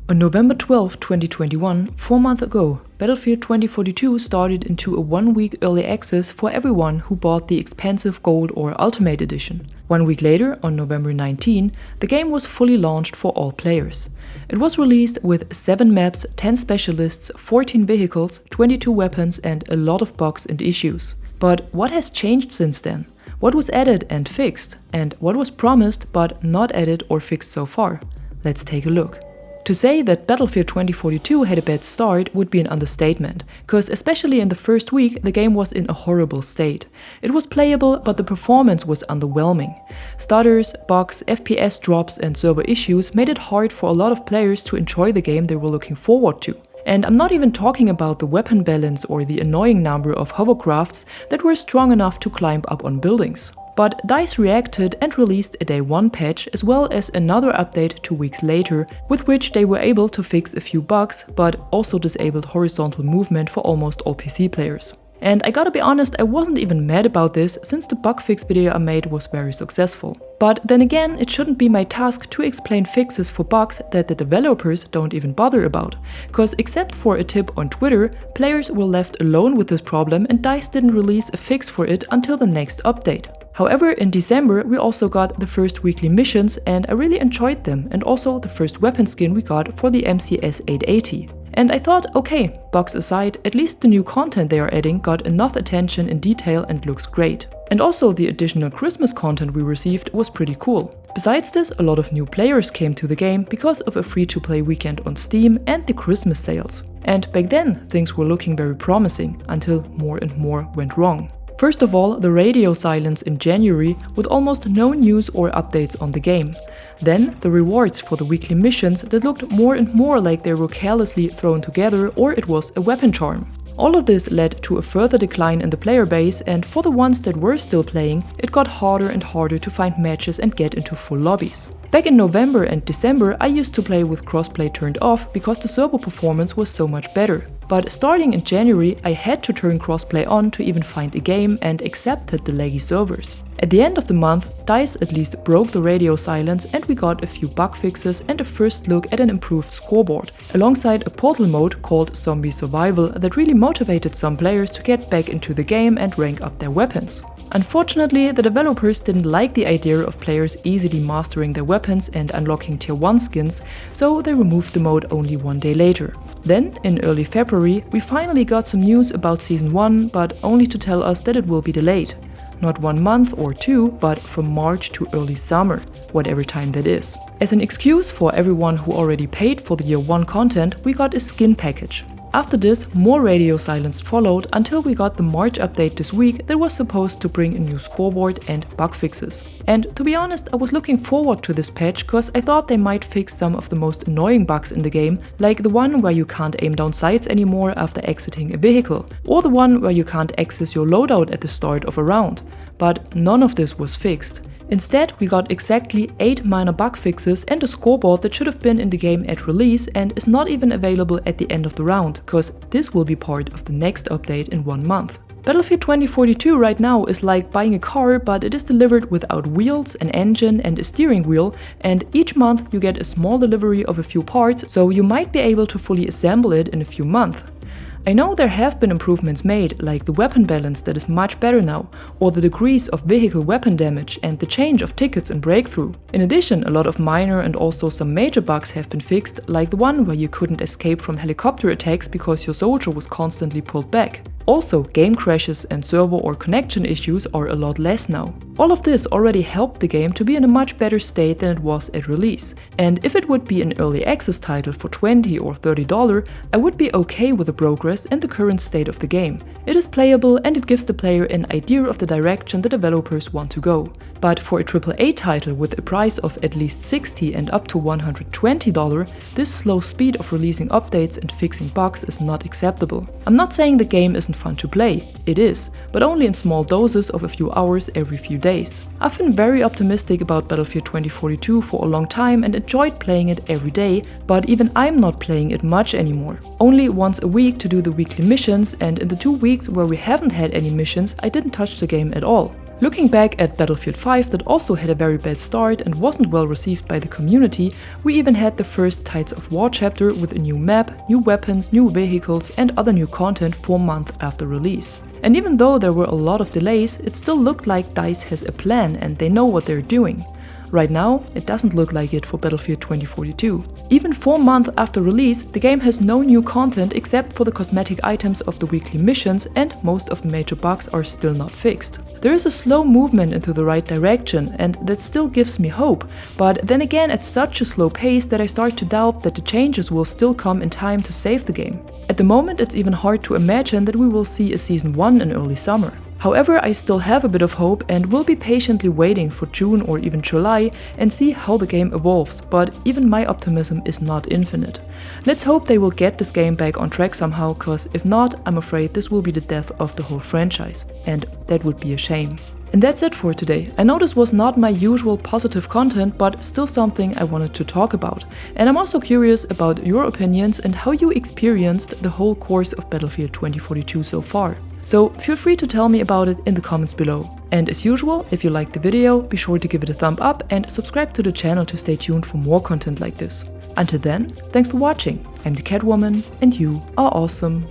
On November 12, 2021, 4 months ago, Battlefield 2042 started into a 1-week early access for everyone who bought the expensive Gold or Ultimate Edition. 1 week later, on November 19, the game was fully launched for all players. It was released with 7 maps, 10 specialists, 14 vehicles, 22 weapons and a lot of bugs and issues. But what has changed since then? What was added and fixed? And what was promised but not added or fixed so far? Let's take a look. To say that Battlefield 2042 had a bad start would be an understatement, cause especially in the first week the game was in a horrible state. It was playable, but the performance was underwhelming. Stutters, bugs, FPS drops and server issues made it hard for a lot of players to enjoy the game they were looking forward to. And I'm not even talking about the weapon balance or the annoying number of hovercrafts that were strong enough to climb up on buildings. But DICE reacted and released a Day 1 patch as well as another update 2 weeks later, with which they were able to fix a few bugs, but also disabled horizontal movement for almost all PC players. And I gotta be honest, I wasn't even mad about this, since the bug fix video I made was very successful. But then again, it shouldn't be my task to explain fixes for bugs that the developers don't even bother about. Cause except for a tip on Twitter, players were left alone with this problem and DICE didn't release a fix for it until the next update. However, in December we also got the first weekly missions and I really enjoyed them, and also the first weapon skin we got for the MCS 880. And I thought, okay, bugs aside, at least the new content they are adding got enough attention in detail and looks great. And also the additional Christmas content we received was pretty cool. Besides this, a lot of new players came to the game because of a free-to-play weekend on Steam and the Christmas sales. And back then things were looking very promising, until more and more went wrong. First of all, the radio silence in January with almost no news or updates on the game. Then the rewards for the weekly missions that looked more and more like they were carelessly thrown together or it was a weapon charm. All of this led to a further decline in the player base, and for the ones that were still playing, it got harder and harder to find matches and get into full lobbies. Back in November and December I used to play with crossplay turned off because the server performance was so much better. But starting in January I had to turn crossplay on to even find a game and accepted the laggy servers. At the end of the month, DICE at least broke the radio silence and we got a few bug fixes and a first look at an improved scoreboard, alongside a portal mode called Zombie Survival that really motivated some players to get back into the game and rank up their weapons. Unfortunately, the developers didn't like the idea of players easily mastering their weapons and unlocking tier 1 skins, so they removed the mode only 1 day later. Then, in early February, we finally got some news about Season 1, but only to tell us that it will be delayed. Not 1 month or 2, but from March to early summer, whatever time that is. As an excuse for everyone who already paid for the Year 1 content, we got a skin package. After this, more radio silence followed until we got the March update this week that was supposed to bring a new scoreboard and bug fixes. And to be honest, I was looking forward to this patch cause I thought they might fix some of the most annoying bugs in the game, like the one where you can't aim down sights anymore after exiting a vehicle, or the one where you can't access your loadout at the start of a round. But none of this was fixed. Instead, we got exactly 8 minor bug fixes and a scoreboard that should have been in the game at release and is not even available at the end of the round, cause this will be part of the next update in 1 month. Battlefield 2042 right now is like buying a car, but it is delivered without wheels, an engine and a steering wheel, and each month you get a small delivery of a few parts, so you might be able to fully assemble it in a few months. I know there have been improvements made, like the weapon balance that is much better now, or the degrees of vehicle weapon damage and the change of tickets in breakthrough. In addition, a lot of minor and also some major bugs have been fixed, like the one where you couldn't escape from helicopter attacks because your soldier was constantly pulled back. Also, game crashes and server or connection issues are a lot less now. All of this already helped the game to be in a much better state than it was at release. And if it would be an early access title for $20 or $30, I would be okay with the progress and the current state of the game. It is playable and it gives the player an idea of the direction the developers want to go. But for a AAA title with a price of at least $60 and up to $120, this slow speed of releasing updates and fixing bugs is not acceptable. I'm not saying the game isn't fun to play, it is, but only in small doses of a few hours every few days. I've been very optimistic about Battlefield 2042 for a long time and enjoyed playing it every day, but even I'm not playing it much anymore. Only once a week to do the weekly missions, and in the 2 weeks where we haven't had any missions, I didn't touch the game at all. Looking back at Battlefield 5, that also had a very bad start and wasn't well received by the community, we even had the first Tides of War chapter with a new map, new weapons, new vehicles and other new content 4 months after release. And even though there were a lot of delays, it still looked like DICE has a plan and they know what they're doing. Right now, it doesn't look like it for Battlefield 2042. Even 4 months after release, the game has no new content except for the cosmetic items of the weekly missions, and most of the major bugs are still not fixed. There is a slow movement into the right direction, and that still gives me hope, but then again at such a slow pace that I start to doubt that the changes will still come in time to save the game. At the moment, it's even hard to imagine that we will see a Season 1 in early summer. However, I still have a bit of hope and will be patiently waiting for June or even July and see how the game evolves, but even my optimism is not infinite. Let's hope they will get this game back on track somehow, cause if not, I'm afraid this will be the death of the whole franchise, and that would be a shame. And that's it for today. I know this was not my usual positive content, but still something I wanted to talk about. And I'm also curious about your opinions and how you experienced the whole course of Battlefield 2042 so far. So feel free to tell me about it in the comments below. And as usual, if you liked the video, be sure to give it a thumb up and subscribe to the channel to stay tuned for more content like this. Until then, thanks for watching. I'm the Catwoman and you are awesome.